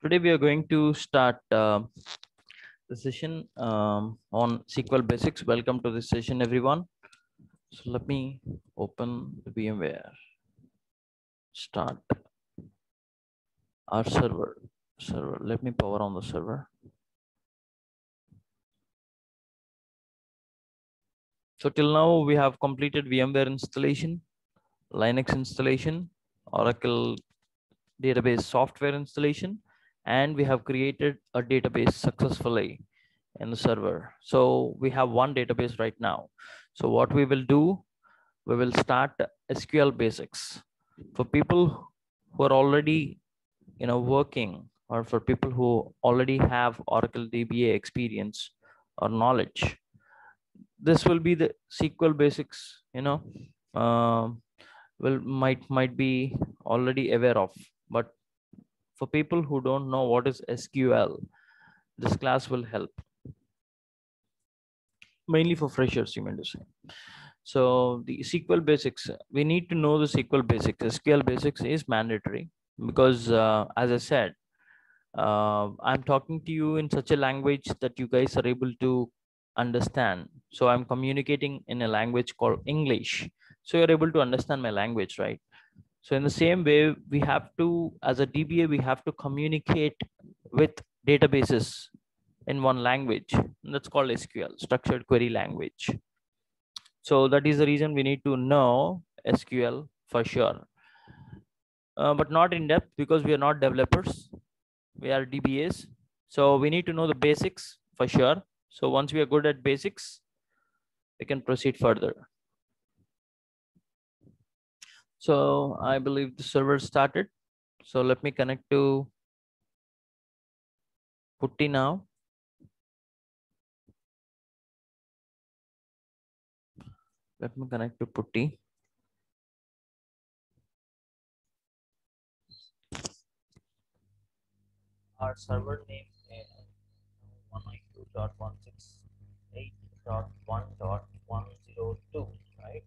Today we are going to start the session on SQL basics. Welcome to this session, everyone. So let me open the VMware. Start our server. Let me power on the server. So till now we have completed VMware installation, Linux installation, Oracle database software installation, and we have created a database successfully in the server. So we have one database right now. So what we will do, we will start SQL basics for people who are already working, or for people who already have Oracle DBA experience or knowledge. This will be the SQL basics, will might be already aware of, but for people who don't know what is SQL, this class will help. Mainly for freshers, you mean to say. So the SQL basics, we need to know the SQL basics. SQL basics is mandatory because as I said, I'm talking to you in such a language that you guys are able to understand. So I'm communicating in a language called English. So you're able to understand my language, right? So in the same way, we have to, as a DBA, we have to communicate with databases in one language. That's called SQL, structured query language. So that is the reason we need to know SQL for sure, but not in depth because we are not developers. We are DBAs. So we need to know the basics for sure. So once we are good at basics, we can proceed further. So I believe the server started. So let me connect to Putty now. Let me connect to Putty. Our server name is 192.168.1.102, right?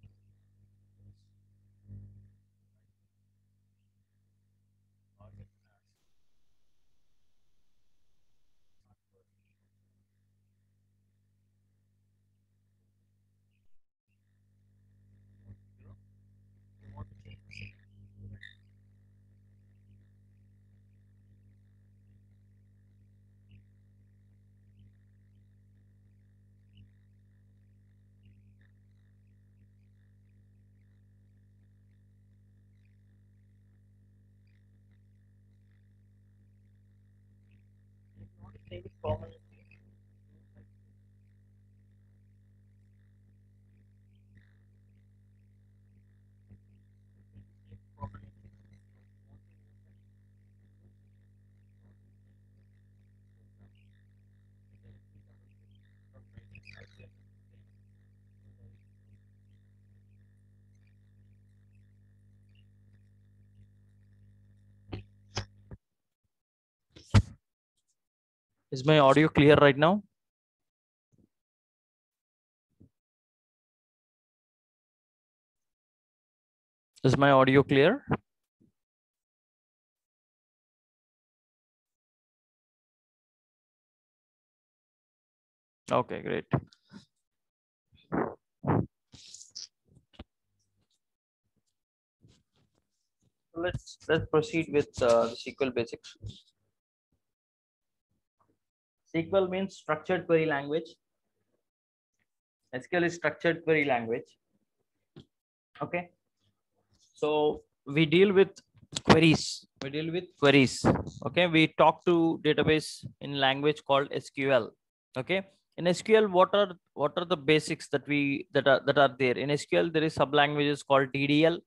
Is my audio clear right now? Is my audio clear? Okay, great. Let's proceed with the SQL basics. SQL means structured query language. SQL is structured query language. Okay. So we deal with queries. Okay. We talk to database in language called SQL. Okay. In SQL, what are the basics that are there? In SQL, there is sub languages called DDL,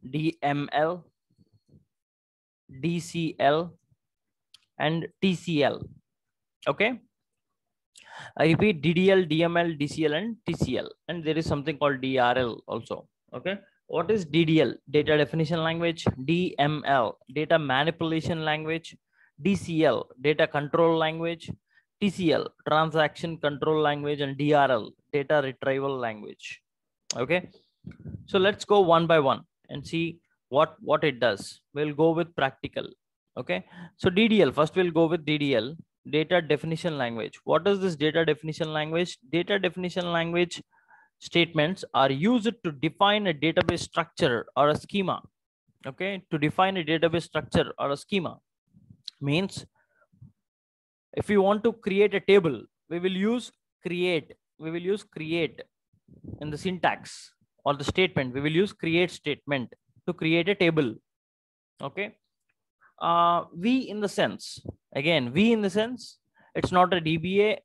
DML, DCL, and TCL. Okay. I repeat, DDL, DML, DCL, and TCL. And there is something called DRL also. Okay. What is DDL? Data definition language. DML, data manipulation language. DCL, data control language. TCL, transaction control language. And DRL, data retrieval language. Okay. So let's go one by one and see what it does. We'll go with practical. Okay, so DDL, first we'll go with DDL, data definition language. What is this data definition language? Data definition language statements are used to define a database structure or a schema. Okay, to define a database structure or a schema means if you want to create a table, we will use create. We will use create in the syntax or the statement. We will use create statement to create a table. Okay. We in the sense, again, we in the sense, it's not a DBA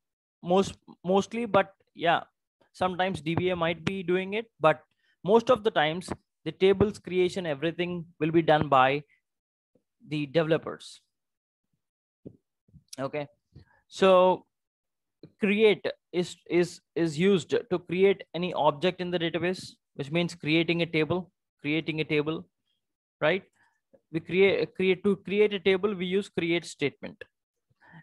mostly, but yeah, sometimes DBA might be doing it, but most of the times the tables creation, everything will be done by the developers. Okay, so create is used to create any object in the database, which means creating a table, right? We create a table, we use create statement.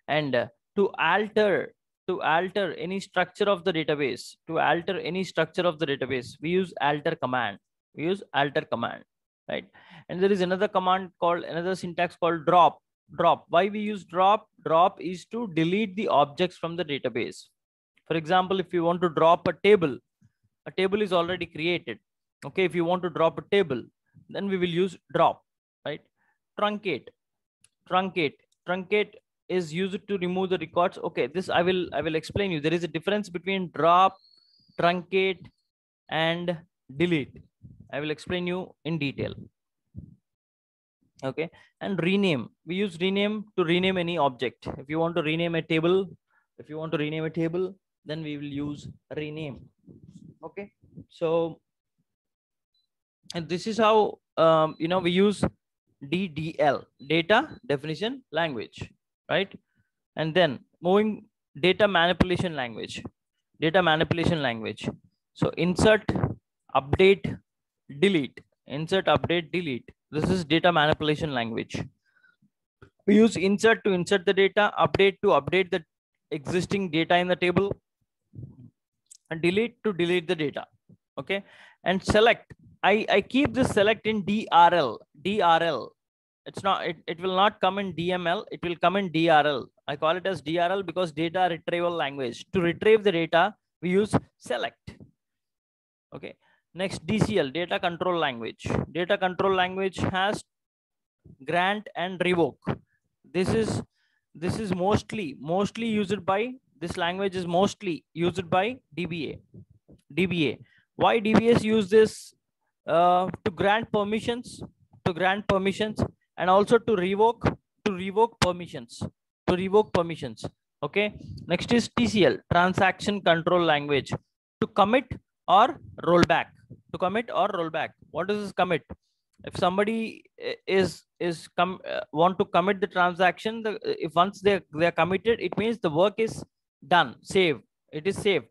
And to alter any structure of the database, we use alter command. Right? And there is another command called, another syntax called drop. Why we use drop? Drop is to delete the objects from the database. For example, if you want to drop a table is already created. Okay, if you want to drop a table, then we will use drop, right? Truncate is used to remove the records. Okay, this I will explain you. There is a difference between drop, truncate, and delete. I will explain you in detail. Okay, and rename. We use rename to rename any object. If you want to rename a table, then we will use rename. Okay, so and this is how we use DDL, data definition language, right? And then moving data manipulation language. So insert, update, delete. This is data manipulation language. We use insert to insert the data, update to update the existing data in the table, and delete to delete the data. Okay, and select. I keep this select in DRL. It's not, it will not come in DML, it will come in DRL. I call it as DRL because data retrieval language. To retrieve the data, we use select. Okay, next DCL, data control language. Data control language has grant and revoke. This is mostly used by, this language is mostly used by DBA. Why DBAs use this? To grant permissions, and also to revoke permissions. Okay, next is TCL, transaction control language, to commit or roll back. What is this commit? If somebody want to commit the transaction, if once they are committed, it means the work is done, saved. It is saved.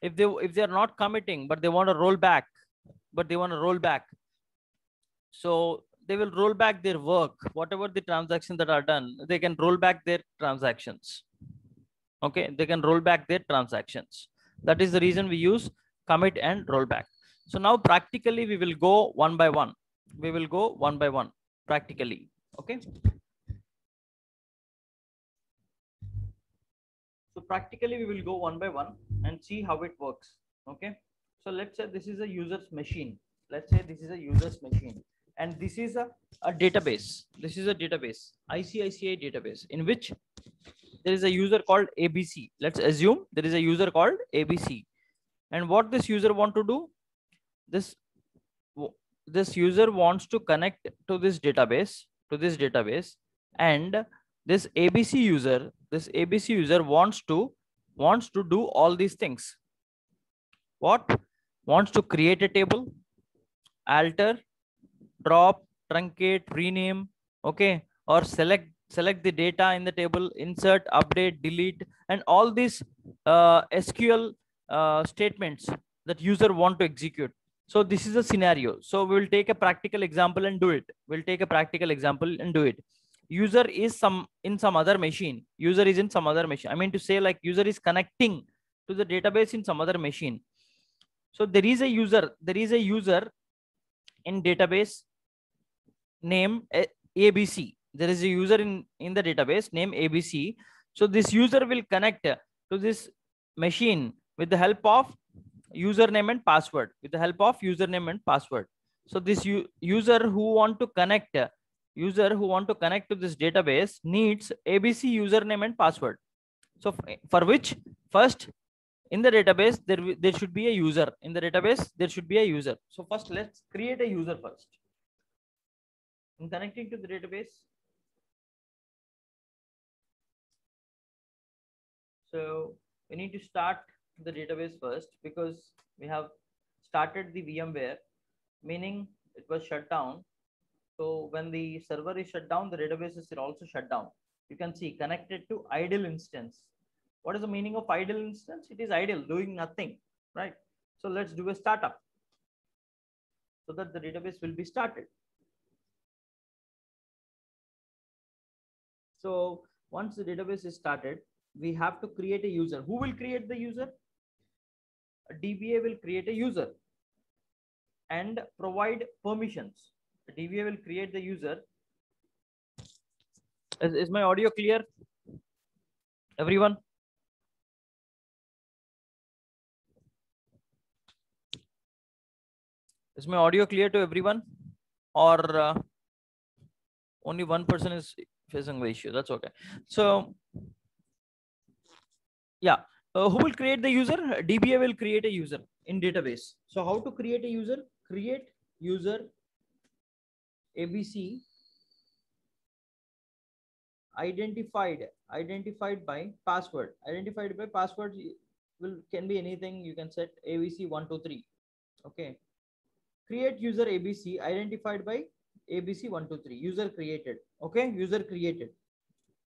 If they are not committing, but they want to roll back, so they will roll back their work, whatever the transactions that are done, they can roll back their transactions. Okay, they can roll back their transactions. That is the reason we use commit and rollback. So now practically we will go one by one. Practically. Okay. So practically we will go one by one and see how it works. Okay. So let's say this is a user's machine. And this is a database. ICICI database, in which there is a user called ABC. Let's assume there is a user called ABC. And what this user want to do? This user wants to connect to this database, and this ABC user wants to do all these things. What? Wants to create a table, alter, drop, truncate, rename, okay, or select the data in the table, insert, update, delete, and all these SQL statements that user want to execute. So this is a scenario. So we will take a practical example and do it. User is in some other machine. I mean to say, like, user is connecting to the database in some other machine. So there is a user in database name ABC. there is a user in the database named ABC. So this user will connect to this machine with the help of username and password, with the help of username and password. So this user who want to connect to this database needs ABC username and password. So for which first in the database there should be a user. In the database there should be a user. So first let's create a user first. In connecting to the database, so we need to start the database first, because we have started the VMware, meaning it was shut down. So when the server is shut down, the database is also shut down. You can see connected to idle instance. What is the meaning of idle instance? It is idle, doing nothing, right? So let's do a startup so that the database will be started. So once the database is started, we have to create a user. Who will create the user? A DBA will create a user and provide permissions. The DBA will create the user. Is my audio clear, everyone? Is my audio clear to everyone, or only one person is facing the issue? That's okay. So yeah, who will create the user? DBA will create a user in database. So how to create a user? Create user ABC identified by password. Identified by password can be anything. You can set ABC123. Okay. Create user ABC identified by ABC123. User created. Okay. User created.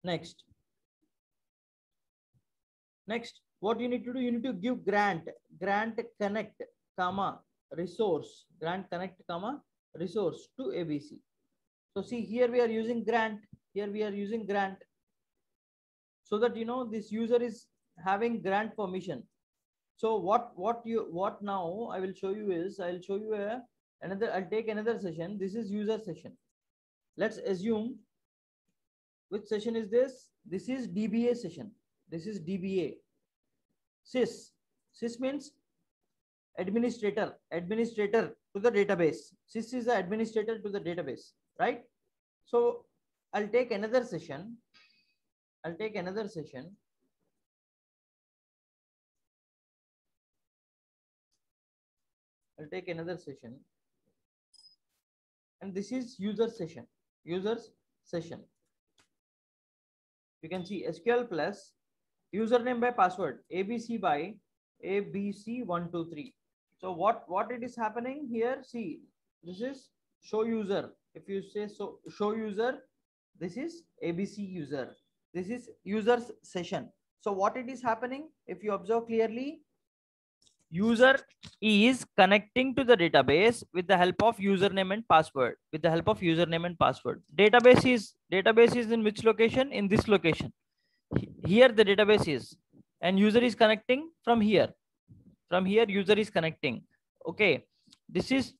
Next, what you need to do? You need to give grant connect comma resource, grant connect comma resource to ABC. So see, here we are using grant. Here we are using grant, so that this user is having grant permission. So what now I will show you is, I'll show you I'll take another session. This is user session. Let's assume, which session is this? This is DBA session. This is DBA. Sys means administrator to the database. Sys is the administrator to the database, right? So I'll take another session. I'll take another session. And this is user session. Users session. You can see SQL plus username by password ABC by ABC123. So what it is happening here? See, this is show user. If you say so, show user, this is ABC user. This is user's session. So what it is happening? If you observe clearly, user is connecting to the database with the help of username and password. With the help of username and password. Database is in which location? In this location. Here the database is, and user is connecting from here. From here user is connecting. Okay, this is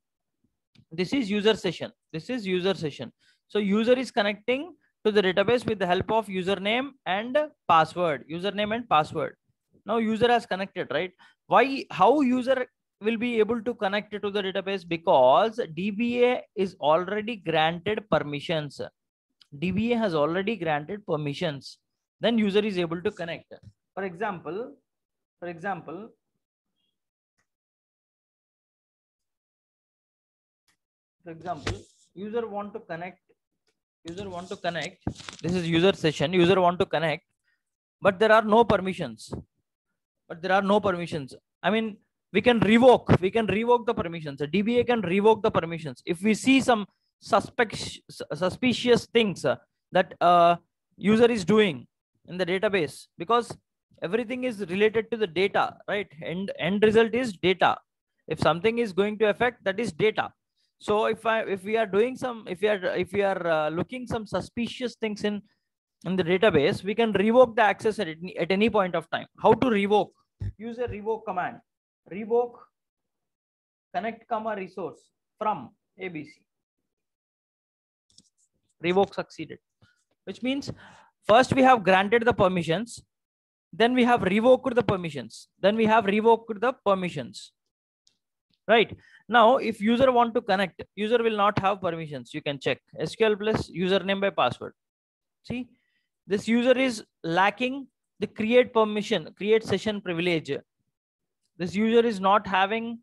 user session. This is user session. So user is connecting to the database with the help of username and password. Username and password. Now user has connected, right? Why? How user will be able to connect to the database? Because DBA is already granted permissions. DBA has already granted permissions. Then user is able to connect. For example, user want to connect. This is user session. User want to connect, but there are no permissions. I mean, we can revoke the permissions. The DBA can revoke the permissions if we see some suspicious things that user is doing in the database, because everything is related to the data, right? End result is data. If something is going to affect, that is data. So if we are looking some suspicious things in the database, we can revoke the access at any point of time. How to revoke? Use a revoke command. Revoke connect comma resource from ABC. Revoke succeeded. which means first we have granted the permissions, then we have revoked the permissions, then we have revoked the permissions, right? Now if user want to connect, user will not have permissions. You can check SQL plus username by password. See, this user is lacking the create permission, create session privilege. This user is not having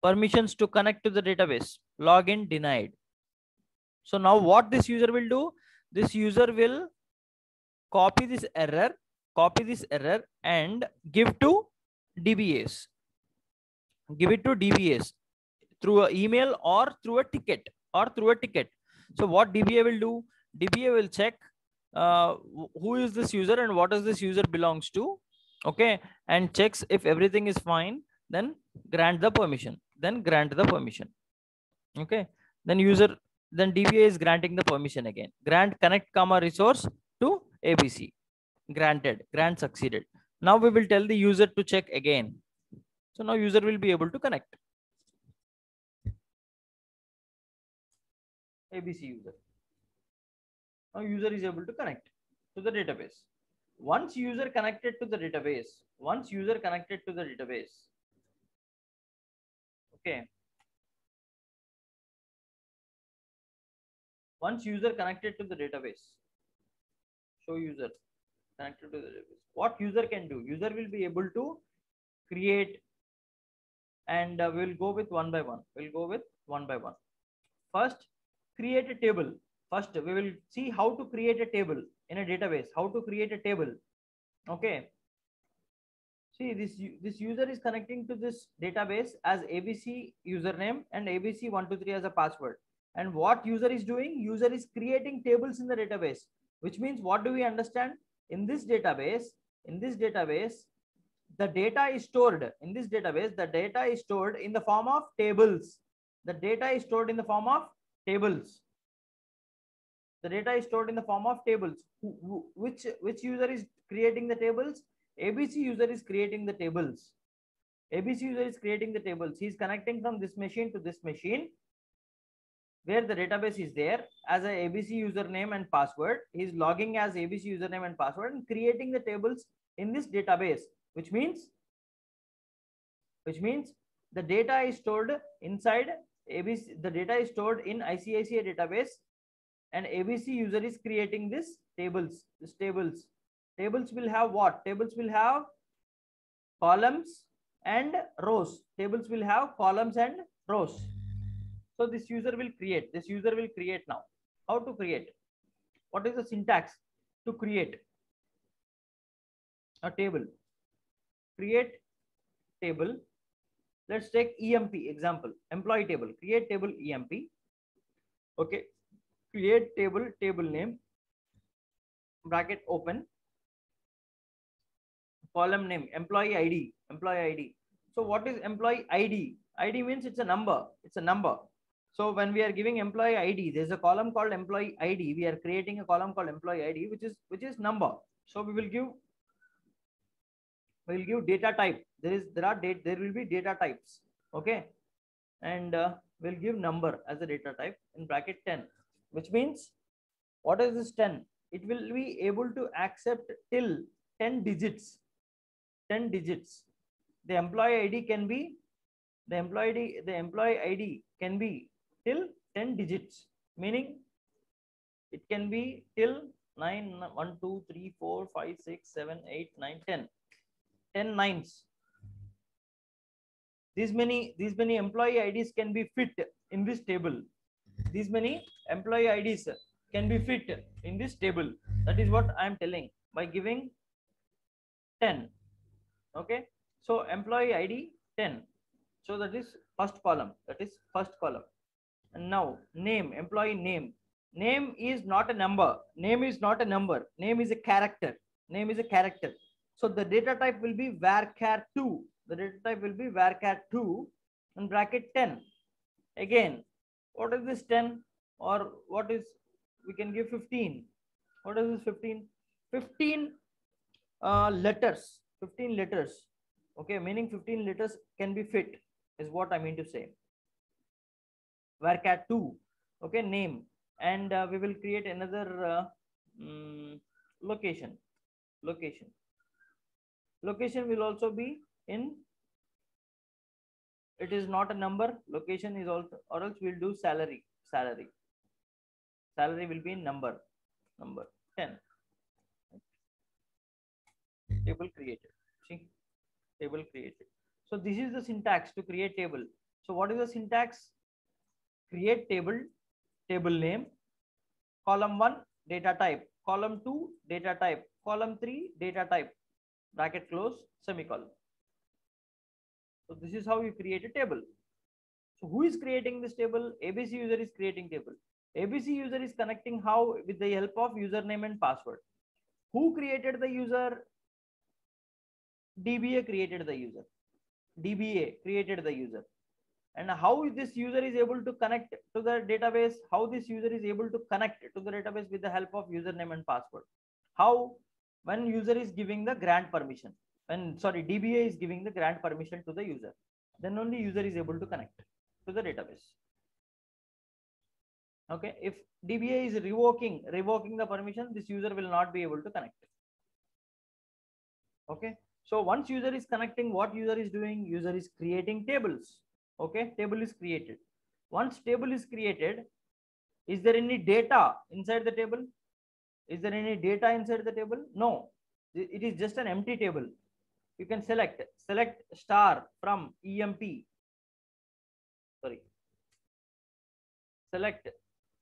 permissions to connect to the database. Login denied. So now what this user will do? This user will copy this error and give to DBAs. Give it to DBAs through an email or through a ticket So what DBA will do? DBA will check who is this user and what does this user belongs to, okay, and checks if everything is fine, then grant the permission, okay. Then DBA is granting the permission again. Grant connect comma resource to ABC. Grant succeeded. Now we will tell the user to check again. So now user will be able to connect. ABC user. Now user is able to connect to the database. Once user connected to the database, okay. Once user connected to the database, show user connected to the database. What user can do? User will be able to create, and we'll go with one by one. First, create a table. First, we will see how to create a table in a database. Okay. See, this user is connecting to this database as ABC username and ABC123 as a password. And what user is doing? User is creating tables in the database, which means what do we understand? In this database, the data is stored in this database. The data is stored in the form of tables. The data is stored in the form of tables. Which user is creating the tables? ABC user is creating the tables. He is connecting from this machine to this machine where the database is there as a ABC username and password. He is logging as ABC username and password and creating the tables in this database, which means the data is stored inside ABC. The data is stored in ICICI database, and ABC user is creating this tables. Tables will have what? Tables will have columns and rows. So this user will create. Now. How to create? What is the syntax to create a table? Create table. Let's take EMP example. Employee table. Create table EMP. Okay. Create table name. Bracket open. Column name. Employee ID. So what is employee ID? ID means it's a number. So when we are giving employee ID, there's a column called employee ID. We are creating a column called employee ID, which is number. So we will give data type. There will be data types. Okay. And we'll give number as a data type in bracket 10, which means what is this 10? It will be able to accept till 10 digits. The employee ID can be till 10 digits, meaning it can be till 9, 1, 2, 3, 4, 5, 6, 7, 8, 9, 10. 10 nines. These many employee IDs can be fit in this table. That is what I am telling by giving 10. Okay. So employee ID 10. So that is first column. And now name, employee name. Name is not a number. Name is a character. So the data type will be varchar2. In bracket 10. Again, what is this 10? Or what is, we can give 15. What is this 15? 15 letters. Okay, meaning 15 letters can be fit, is what I mean to say. Varchar2. Okay, name. And we will create another mm, location. Location. Location will also be in, it is not a number. Location is also, or else we'll do salary. Salary. Salary will be in number. Number 10. Table created. See, table created. So this is the syntax to create table. So what is the syntax? Create table, table name, column 1 data type, column 2 data type, column 3 data type, bracket close, semicolon. So this is how you create a table. So who is creating this table? ABC user is creating table. ABC user is connecting how? With the help of username and password. Who created the user? DBA created the user. DBA created the user. And how this user is able to connect to the database? How this user is able to connect to the database with the help of username and password? How? When user is giving the grant permission. When, sorry, DBA is giving the grant permission to the user, then only user is able to connect to the database. Okay, if DBA is revoking the permission, this user will not be able to connect. Okay, so once user is connecting, what user is doing? User is creating tables. Okay, table is created. Once table is created, is there any data inside the table? Is there any data inside the table? No, it is just an empty table. You can select star from EMP. Sorry, select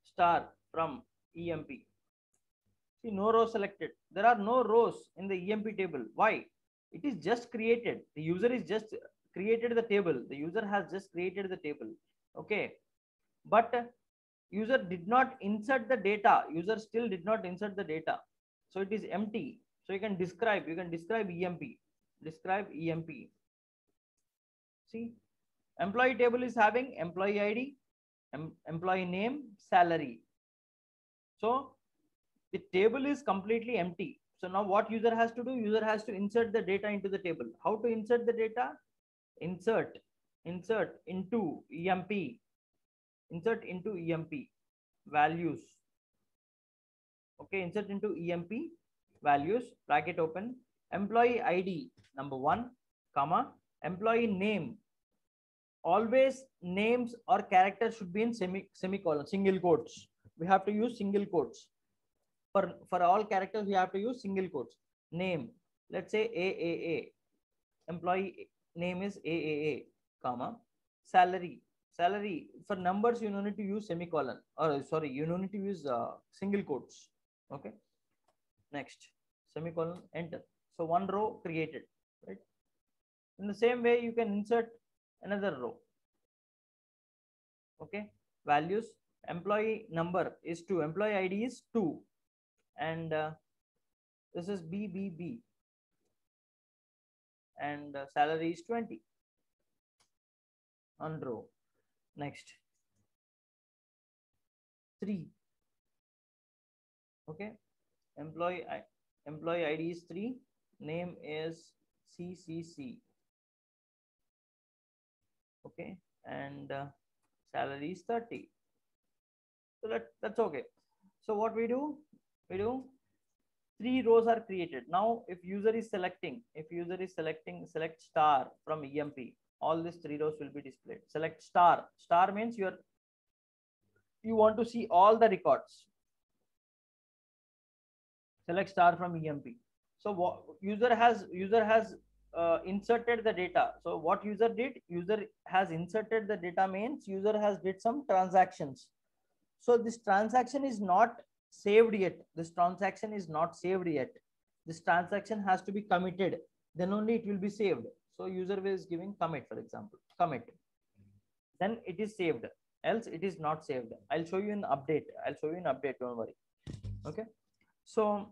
star from EMP. See, no row selected. There are no rows in the EMP table. Why? It is just created. The user is just created the table. The user has just created the table. Okay, but user did not insert the data. User still did not insert the data, so it is empty. So you can describe EMP. Describe EMP. See, employee table is having employee ID, employee name, salary. So the table is completely empty. So now what user has to do? User has to insert the data into the table. How to insert the data? Insert into EMP. Insert into EMP values. Okay, insert into EMP values, bracket open, employee ID number 1, comma, employee name. Always names or characters should be in semicolon, single quotes. We have to use single quotes. For all characters, we have to use single quotes. Name, let's say AAA. Employee name is AAA, comma, salary. Salary, for numbers, you don't need to use semicolon, or sorry, you don't need to use single quotes. Okay. Next, semicolon, enter. So one row created, right? In the same way, you can insert another row. Okay. Values, employee number is 2, employee ID is 2, and this is BBB, and salary is 20 on row. Next, 3. Okay, employee ID is 3, name is CCC. Okay, and salary is 30. So that's okay. So what we do 3 rows are created. Now if user is selecting, select star from EMP, all these 3 rows will be displayed. Select star. Star means you want to see all the records. Select star from EMP. So what user has inserted the data. So what user did? User has inserted the data means user has did some transactions. So this transaction is not saved yet. This transaction is not saved yet. This transaction has to be committed. Then only it will be saved. So user is giving commit, for example, commit. Then it is saved. Else it is not saved. I'll show you an update. Don't worry. Okay. So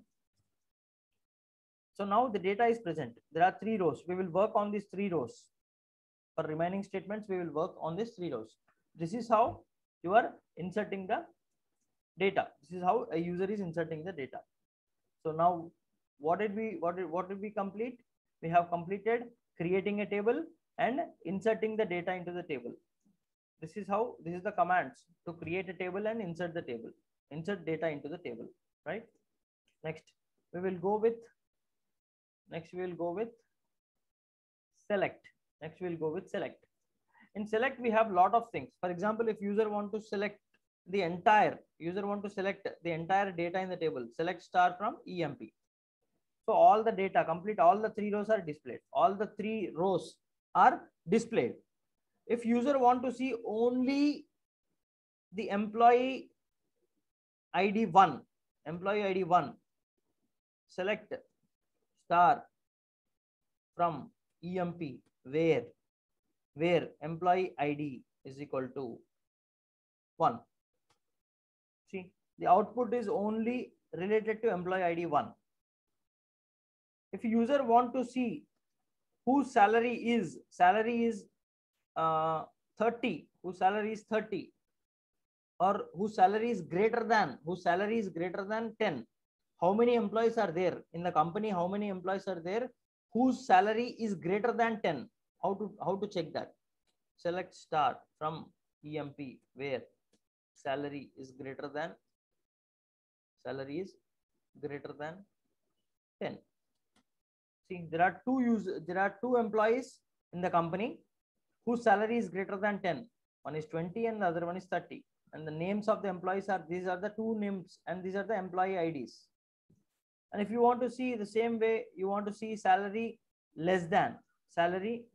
now the data is present. There are 3 rows. We will work on these 3 rows. For remaining statements, we will work on these 3 rows. This is how you are inserting the data. This is how a user is inserting the data. So now what did we complete? We have completed creating a table and inserting the data into the table. This is the commands to create a table and insert the table, insert data into the table, right? Next we will go with select. Next we will go with select. In select we have lot of things. For example, if user want to select the entire data in the table, select star from emp. So all the data, complete all the 3 rows are displayed. All the 3 rows are displayed. If user want to see only the employee ID 1, select star from emp where employee ID is equal to 1. See, the output is only related to employee ID 1. If user want to see whose salary is 30, whose salary is 30, or whose salary is greater than 10, how many employees are there in the company, how many employees are there whose salary is greater than 10, how to check that? Select star from emp where salary is greater than 10. See, there are two employees in the company whose salary is greater than 10. One is 20 and the other one is 30. And the names of the employees are, these are the two names and these are the employee IDs. And if you want to see the same way, you want to see salary less than 20.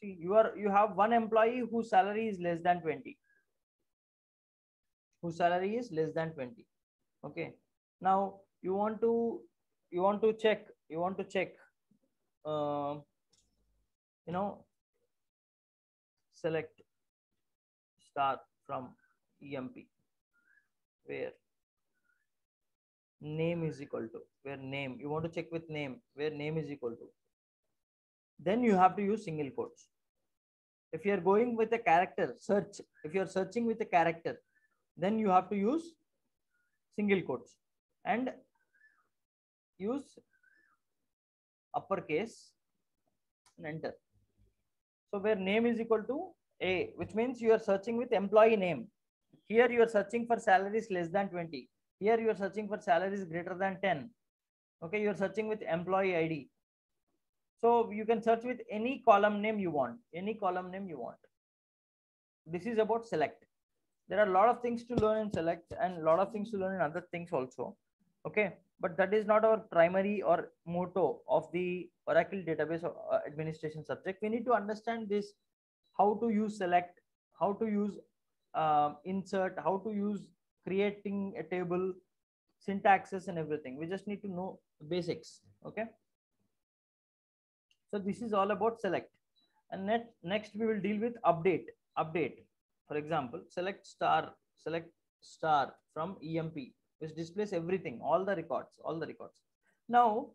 See, you have one employee whose salary is less than 20. Okay. Now you want to check select star from emp where name is equal to, you want to check with name, where name is equal to, then you have to use single quotes. If you are going with a character search, if you are searching with a character, then you have to use single quotes and use uppercase and enter. So where name is equal to A, which means you are searching with employee name. Here you are searching for salaries less than 20. Here you are searching for salaries greater than 10. Okay, you are searching with employee ID. So you can search with any column name you want. This is about select. There are a lot of things to learn in select and a lot of things to learn in other things also. Okay, but that is not our primary or motto of the Oracle database administration subject. We need to understand this, how to use select, how to use insert, how to use creating a table, syntaxes and everything. We just need to know the basics. Okay, so this is all about select. And next we will deal with update. For example, select star from emp, which displays everything, all the records. Now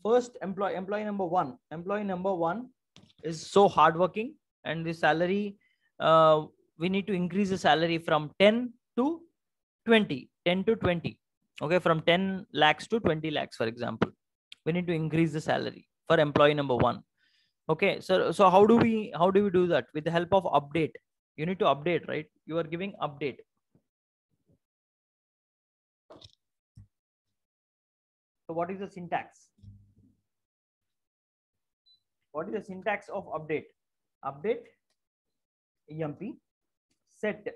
first employee number one is so hardworking, and the salary, we need to increase the salary from 10 to 20. Okay, from 10 lakhs to 20 lakhs, for example, we need to increase the salary for employee number 1. Okay, so how do we do that? With the help of update. You need to update, right? You are giving update. So what is the syntax? What is the syntax of update? Update emp set,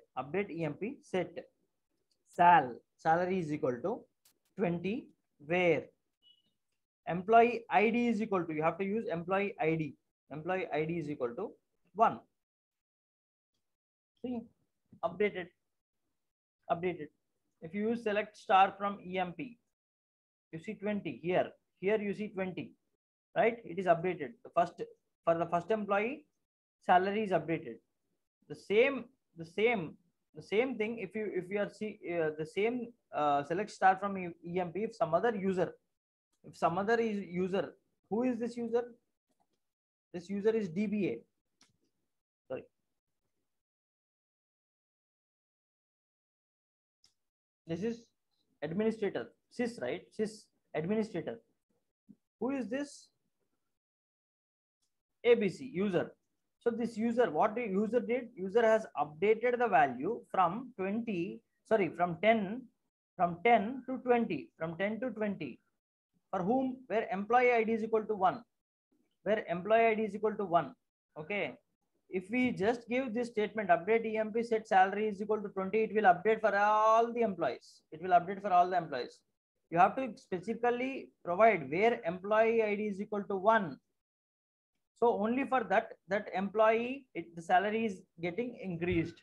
salary is equal to 20, where employee ID is equal to, you have to use employee ID is equal to 1. See, updated. If you use select star from emp, you see 20 here you see 20, right? It is updated. For the first employee, salary is updated. The same thing if you are the same select star from emp, if some other user, who is this user? This user is DBA. Sorry. This is administrator, sys, right? Sys administrator. Who is this? ABC user. So this user, what the user did, user has updated the value from 20, sorry, from 10 to 20, from 10 to 20, for whom, where employee id is equal to 1, where employee id is equal to 1. Okay, if we just give this statement, update emp set salary is equal to 20, it will update for all the employees, it will update for all the employees. You have to specifically provide where employee id is equal to 1. So only for that employee, the salary is getting increased.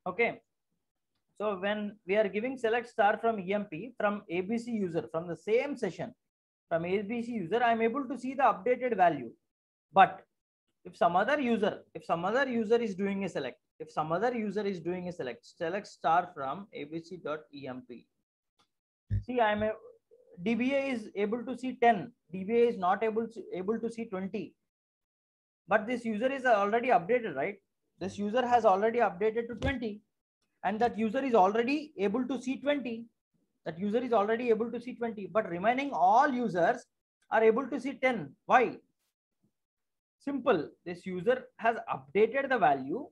Okay, so when we are giving select star from emp from abc user, from the same session, from abc user, I am able to see the updated value. But if some other user is doing a select, if some other user is doing a select star from abc.emp, see, I am a dba is able to see 10, dba is not able to see 20, but this user is already updated, right? This user has already updated to 20, and that user is already able to see 20, that user is already able to see 20, but remaining all users are able to see 10. Why? Simple, this user has updated the value,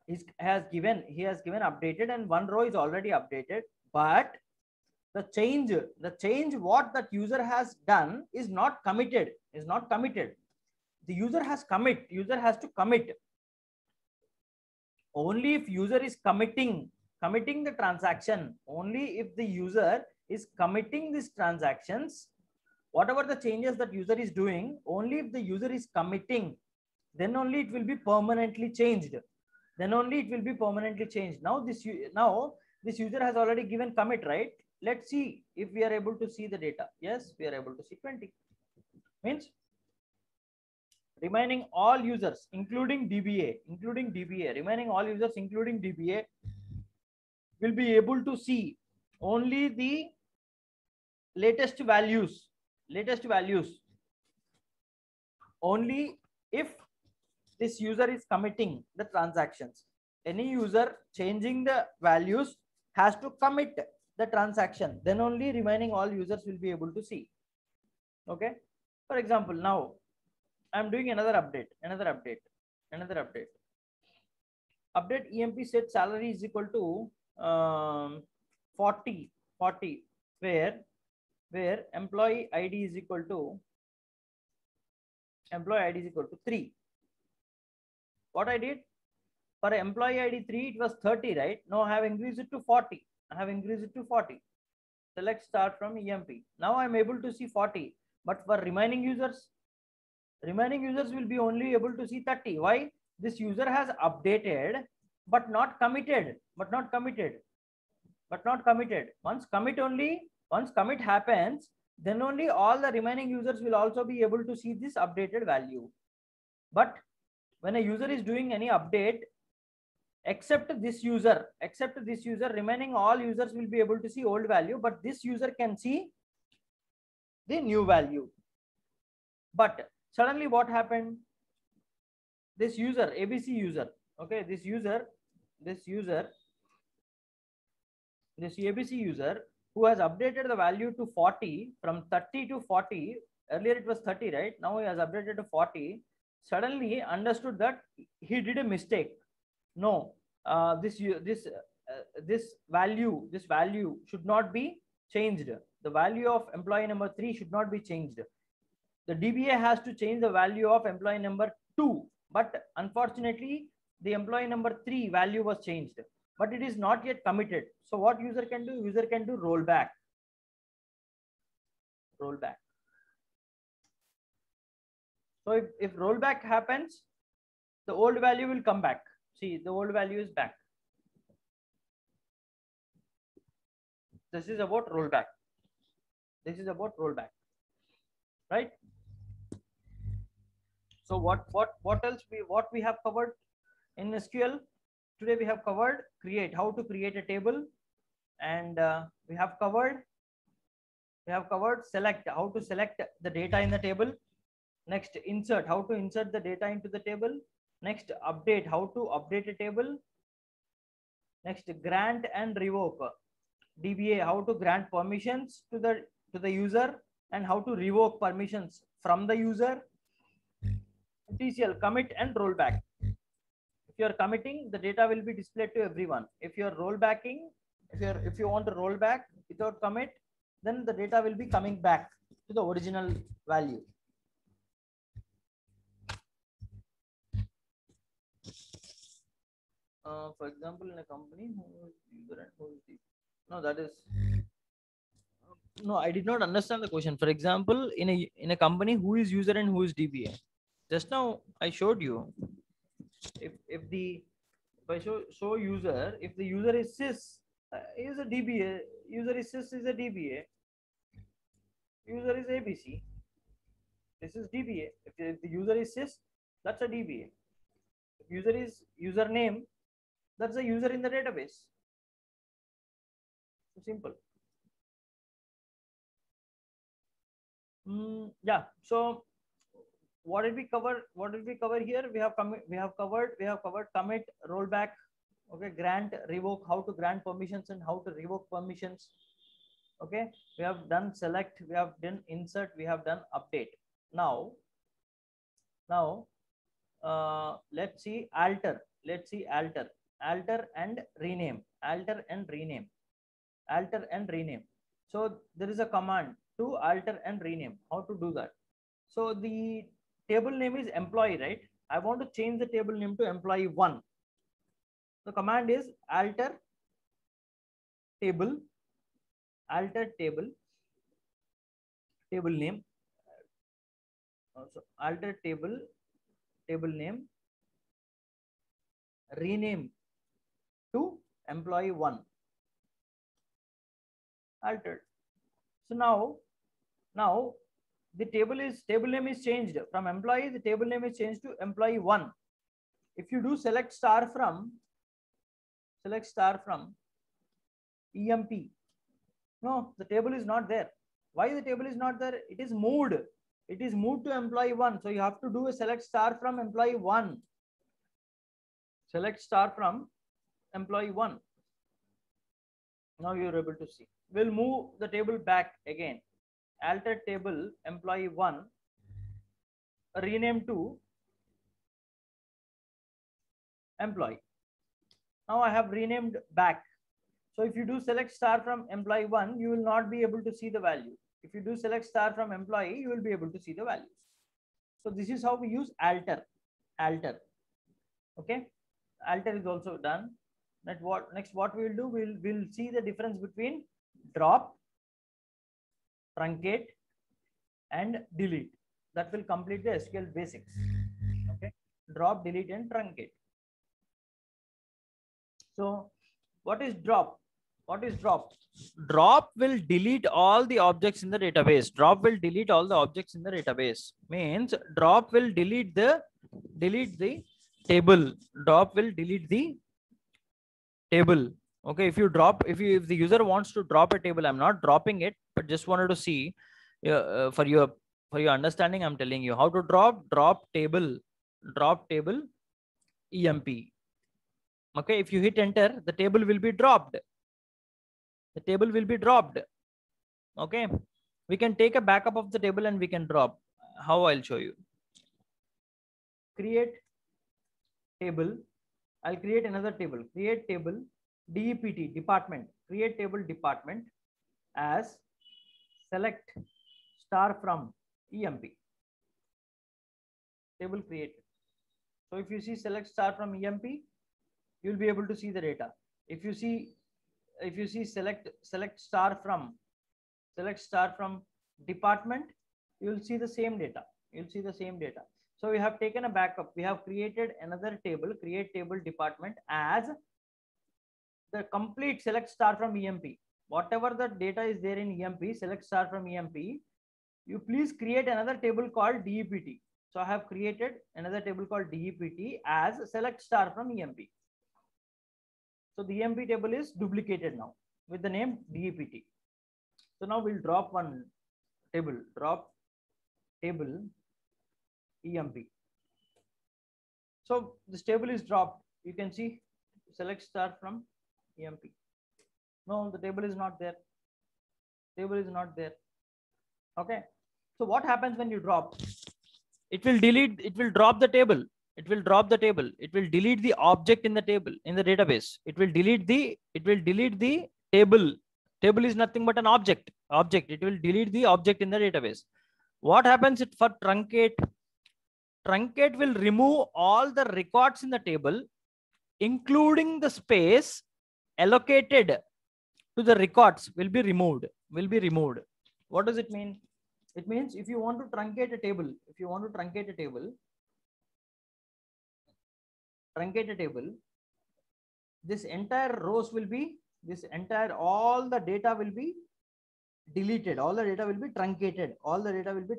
he has given updated, and one row is already updated, but the change what that user has done is not committed, the user has to commit. Only if user is committing the transaction, only if the user is committing these transactions, whatever the changes that user is doing, only if the user is committing, then only it will be permanently changed. Now this user has already given commit, right? Let's see if we are able to see the data. Yes, we are able to see 20. Means remaining all users, including DBA, remaining all users, including DBA, will be able to see only the latest values, only if this user is committing the transactions. Any user changing the values has to commit the transaction, then only remaining all users will be able to see. Okay, for example, now I'm doing another update. Update emp set salary is equal to 40, where employee id is equal to 3. What I did, for employee id 3, it was 30, right? Now I have increased it to 40. Select start from emp. Now I'm able to see 40, but for remaining users will be only able to see 30. Why? This user has updated but not committed. Once commit happens, then only all the remaining users will also be able to see this updated value. But when a user is doing any update, except this user, remaining all users will be able to see old value, but this user can see the new value. But suddenly what happened? This user, ABC user, okay, this ABC user who has updated the value to 40, from 30 to 40, earlier it was 30, right? Now he has updated to 40, suddenly understood that he did a mistake. No, this value should not be changed. The value of employee number 3 should not be changed. The DBA has to change the value of employee number 2, but unfortunately the employee number 3 value was changed, but it is not yet committed. So what user can do? User can do rollback. So if rollback happens, the old value will come back. See, the old value is back. This is about rollback. Right? So what else we have covered in SQL today? We have covered how to create a table, and we have covered select, how to select the data in the table. Next, insert, how to insert the data into the table. Next, update, how to update a table. Next, grant and revoke, DBA, how to grant permissions to the user and how to revoke permissions from the user. TCL, commit and rollback. If you are committing, the data will be displayed to everyone. If you are rollbacking, if you want to roll back without commit, then the data will be coming back to the original value. For example, in a company who is user and who is the, no, that is, no, I did not understand the question. For example, in a company, who is user and who is DBA? Just now I showed you. If I show user, if the user is sys, is a DBA. User is sys is a DBA. User is ABC. This is DBA. If the user is sys, that's a DBA. If user is username, that's a user in the database. So simple. Yeah. So what did we cover? What did we cover here? We have covered commit, rollback, okay, grant, revoke, how to grant permissions and how to revoke permissions. Okay, we have done select, we have done insert, we have done update. Now let's see alter. Let's see alter and rename. Alter and rename. So there is a command to alter and rename. How to do that? So the table name is employee, right? I want to change the table name to employee 1. The command is alter table name. So alter table name, rename to employee 1. Altered. So now the table name is changed from employee. The table name is changed to employee 1. If you do select star from EMP, no, the table is not there. Why the table is not there? It is moved. It is moved to employee 1. So you have to do a select star from employee 1. Select star from employee 1. Now you are able to see. We'll move the table back again. Alter table employee 1, rename to employee. Now I have renamed back. So if you do select star from employee 1, you will not be able to see the value. If you do select star from employee, you will be able to see the values. So this is how we use alter. Okay, alter is also done. Next what we will do, we'll see the difference between drop, truncate and delete. That will complete the SQL basics. Okay, drop, delete and truncate. So what is drop? Drop will delete all the objects in the database. Means drop will delete the table. Drop will delete the table. Okay, if the user wants to drop a table, I'm not dropping it, but just wanted to see for your understanding, I'm telling you how to drop table EMP. Okay, if you hit enter, the table will be dropped. Okay, we can take a backup of the table and we can drop. How? I'll show you. Create table. I'll create another table. Create table DEPT, department. Create table department as select star from EMP. Table created. So if you see select star from EMP, you'll be able to see the data. If you see select star from department, you'll see the same data. So we have taken a backup. We have created another table, create table department as the complete select star from EMP. Whatever the data is there in EMP, select star from EMP, you please create another table called DEPT. So I have created another table called DEPT as select star from EMP. So the EMP table is duplicated now with the name DEPT. So now we'll drop one table, drop table EMP. So this table is dropped. You can see select star from EMP. No, the table is not there. Okay. So what happens when you drop? it will delete, it will drop the table. It will drop the table. It will delete the object in the table, in the database. It will delete the table. Table is nothing but an object. It will delete the object in the database. What happens for truncate? Truncate will remove all the records in the table, including the space allocated to the records will be removed. What does it mean? It means if you want to truncate a table, this entire rows will be, all the data will be deleted, all the data will be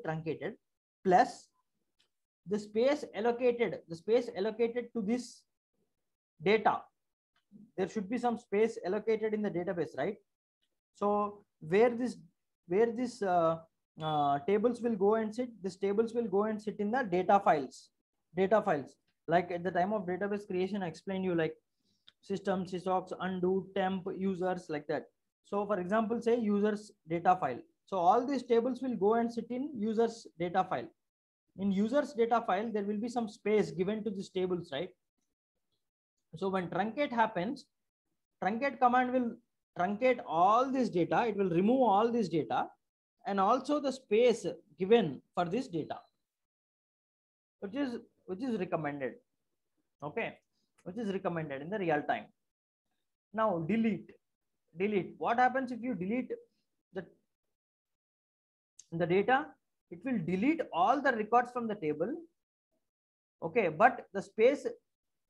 truncated, plus the space allocated to this data. There should be some space allocated in the database, right? So where this tables will go and sit, in the data files. Like at the time of database creation, I explained you like system, sysocs, undo, temp, users, like that. So for example, say users data file. So all these tables will go and sit in users data file. In users data file, there will be some space given to these tables, right? So when truncate happens, truncate command will truncate all this data. It will remove all this data and also the space given for this data, which is recommended. Okay, which is recommended in the real time. Now delete. What happens if you delete the data? It will delete all the records from the table. Okay, but the space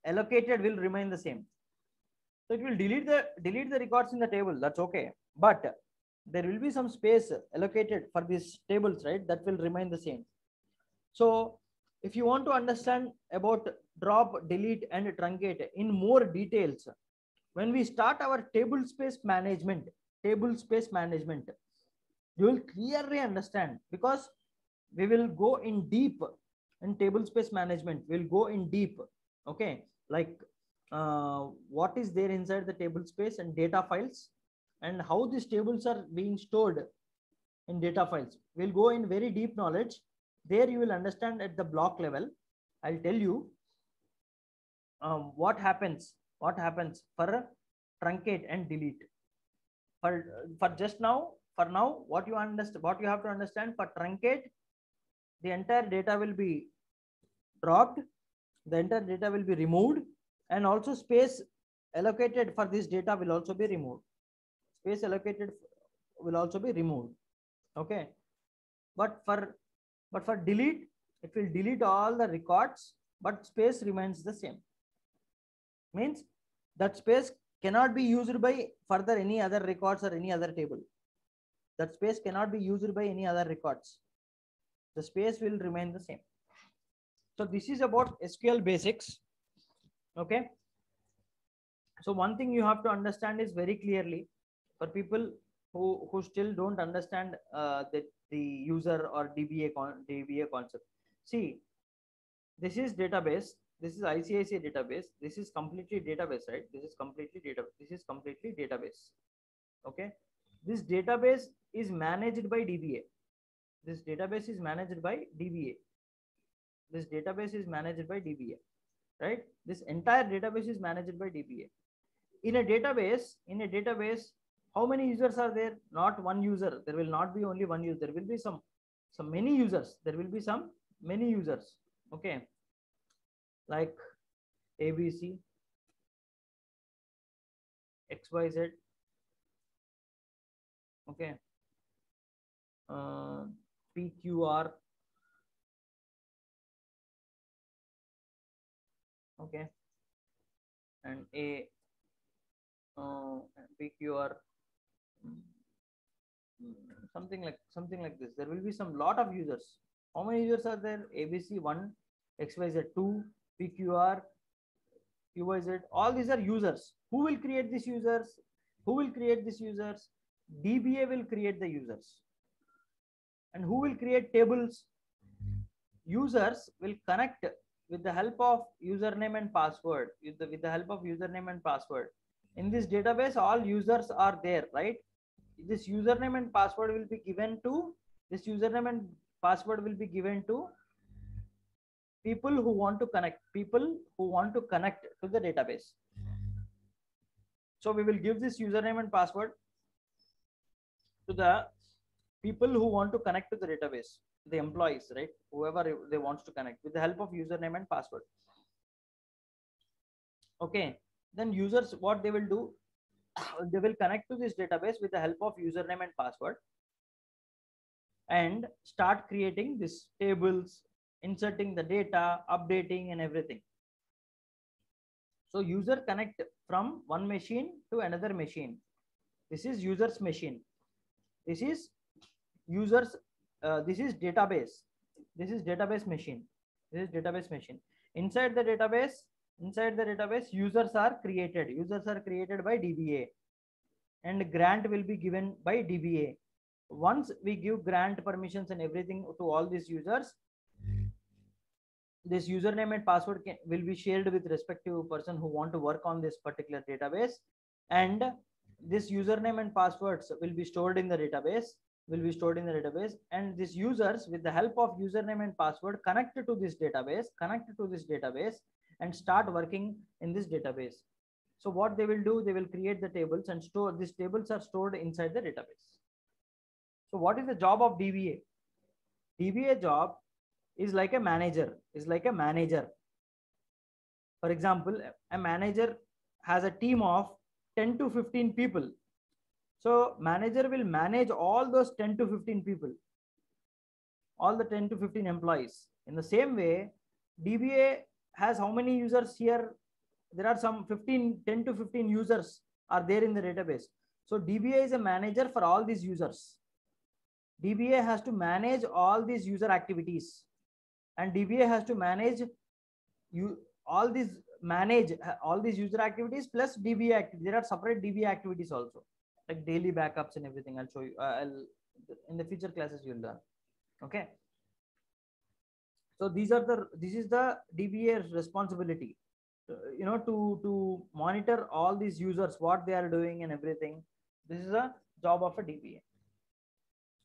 allocated will remain the same. So it will delete the records in the table. That's okay, but there will be some space allocated for these tables, right? That will remain the same. So if you want to understand about drop, delete, and truncate in more details, when we start our table space management, you will clearly understand, because we will go in deep in table space management. We'll go in deep. Okay, like what is there inside the table space and data files, and how these tables are being stored in data files. We'll go in very deep knowledge. There you will understand at the block level. I'll tell you what happens for truncate and delete. For now, what you have to understand, for truncate, the entire data will be dropped, the entire data will be removed, and also space allocated for this data will also be removed. Okay, but for delete, it will delete all the records, but space remains the same. Means that space cannot be used by further any other records or any other table. That space cannot be used by any other records. The space will remain the same. So this is about SQL basics. Okay. So one thing you have to understand is very clearly, for people who still don't understand the user or DBA concept. See, this is database. This is ICICI database. This is completely database, right? This is completely database. Okay. This database is managed by DBA. Right? This entire database is managed by DBA. In a database, how many users are there? Not one user. There will not be only one user. There will be some many users. Okay. Like ABC, XYZ. Okay. PQR. Okay. And PQR. Something like this. There will be some lot of users. How many users are there? ABC 1, XYZ 2, PQR, QYZ. All these are users. Who will create these users? DBA will create the users. And who will create tables? Users will connect with the help of username and password. With the help of username and password. In this database, all users are there, right? This username and password will be given to people who want to connect to the database. So we will give this username and password to the people who want to connect to the database, the employees, right? Whoever they wants to connect with the help of username and password. Okay, then users, what they will do, they will connect to this database with the help of username and password and start creating these tables, inserting the data, updating and everything. So user connect from one machine to another machine. This is user's machine. This is users, this is database. This is database machine. This is database machine. Inside the database, users are created. Users are created by DBA, and grant will be given by DBA. Once we give grant permissions and everything to all these users, this username and password will be shared with respective person who want to work on this particular database, and this username and passwords will be stored in the database, and these users, with the help of username and password, connect to this database and start working in this database. So what they will do, they will create the tables and store. These tables are stored inside the database. So what is the job of DBA? DBA job is like a manager. For example, a manager has a team of 10 to 15 people. So manager will manage all those 10 to 15 people, all the 10 to 15 employees. In the same way, DBA has how many users here? There are some 10 to 15 users are there in the database. So DBA is a manager for all these users. DBA has to manage all these user activities, and DBA has to manage all these user activities plus DBA activities. There are separate DBA activities also, like daily backups and everything. I'll show you. In the future classes you'll learn. Okay. So this is the DBA responsibility, to monitor all these users, what they are doing and everything. This is a job of a DBA.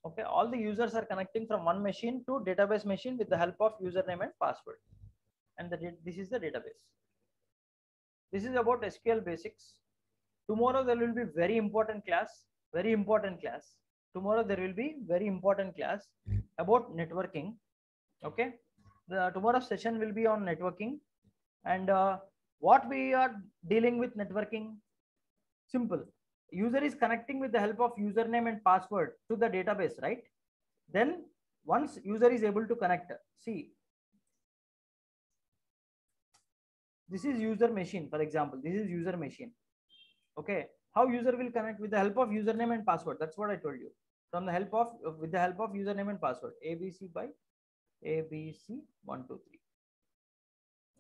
Okay, all the users are connecting from one machine to database machine with the help of username and password, and this is the database. This is about SQL basics. Tomorrow there will be very important class. Tomorrow there will be very important class about networking. Okay, the tomorrow's session will be on networking, and what we are dealing with networking. Simple. User is connecting with the help of username and password to the database, right? Then once user is able to connect, see, this is user machine, for example. This is user machine. Okay, how user will connect? With the help of username and password. That's what I told you. With the help of username and password. ABC 123.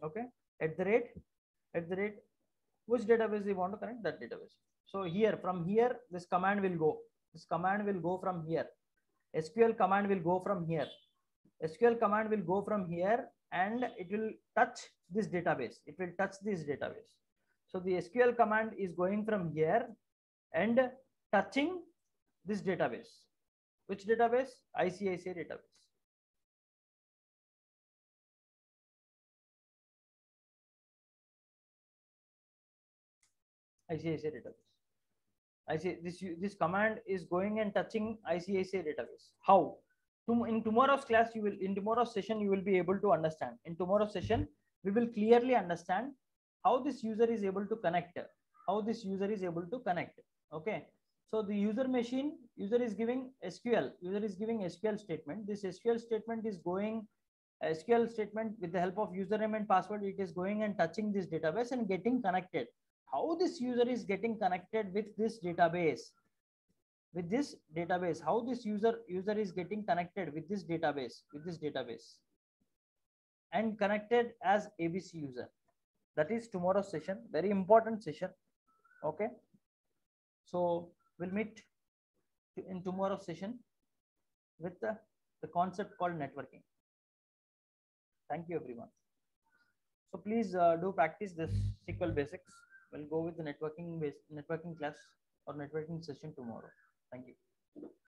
Okay, at the rate, which database you want to connect? That database. So here, from here, this command will go. From here. SQL command will go from here. And it will touch this database. So the SQL command is going from here and touching this database. Which database? ICICI database. ICICI database. This command is going and touching ICICI database. How? In tomorrow's class, in tomorrow's session, you will be able to understand. In tomorrow's session, we will clearly understand how this user is able to connect. Okay. So the user is giving SQL statement. This SQL statement is going with the help of username and password. It is going and touching this database and getting connected. How this user is getting connected with this database? How this user is getting connected with this database and connected as ABC user. That is tomorrow's session. Very important session. Okay. So we'll meet in tomorrow's session with the concept called networking. Thank you, everyone. So please do practice this SQL basics. We'll go with the networking class or networking session tomorrow. Thank you.